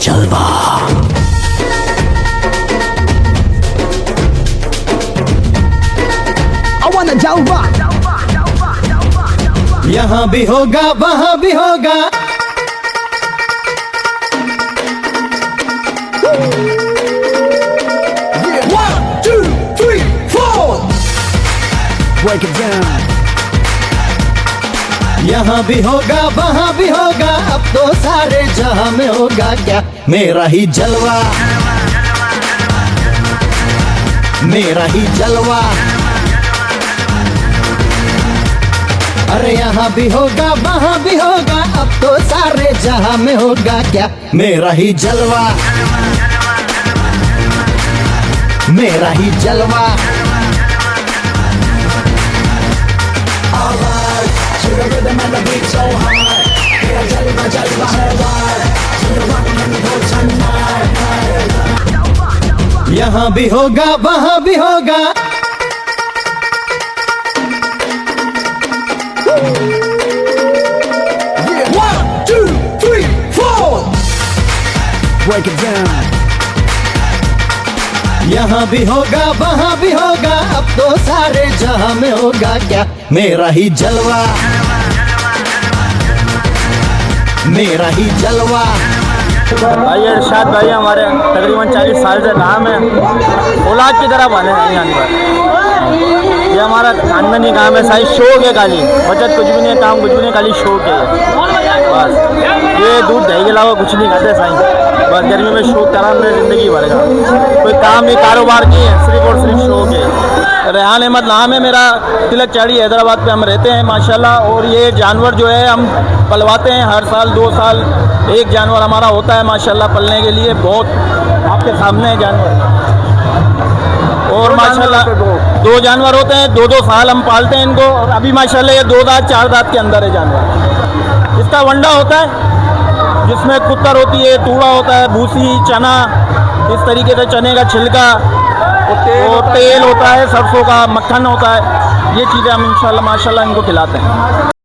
जलवा। I wanna जलवा। यहाँ भी होगा वहाँ भी होगा। One, two, three, four. Break it down. यहाँ भी होगा वहाँ भी होगा, अब तो सारे जहां में होगा क्या मेरा ही जलवा, मेरा ही जलवा। अरे यहाँ भी होगा वहाँ भी होगा, अब तो सारे जहां में होगा क्या मेरा ही जलवा, मेरा ही जलवा। यहाँ भी होगा वहाँ भी होगा। One, two, three, four. Break it down. यहाँ भी होगा वहाँ भी होगा, अब तो सारे जहां में होगा क्या मेरा ही जलवा, मेरा ही जलवा। भाई इरशाद भाई हमारे तकरीबन 40 साल से काम है, औलाद की तरह बने हैं यहाँ पर। ये हमारा खानदानी काम है, सारी शौक है, खाली बचत कुछ भी नहीं, काम कुछ भी नहीं, खाली शौक है बस। ये दूध दही के अलावा कुछ नहीं खाते साईं, बस गर्मी में शौक आराम में ज़िंदगी भर का, कोई काम नहीं कारोबार नहीं है, सिर्फ और सिर्फ शौक है। रेहान अहमद नाम है मेरा, तिलक चाड़ी हैदराबाद पे हम रहते हैं माशाल्लाह। और ये जानवर जो है हम पलवाते हैं, हर साल 2 साल एक जानवर हमारा होता है माशाल्लाह पलने के लिए, बहुत आपके सामने है जानवर। और माशाल्लाह 2 जानवर होते हैं, 2-2 साल हम पालते हैं इनको। और अभी माशाल्लाह ये 2 दांत 4 दांत के अंदर है जानवर। इसका वंडा होता है जिसमें कुत्तर होती है, तूड़ा होता है, भूसी, चना, इस तरीके से चने का छिलका और तेल होता है, सरसों का मक्खन होता है। ये चीज़ें हम इंशाल्लाह माशाल्लाह इनको खिलाते हैं।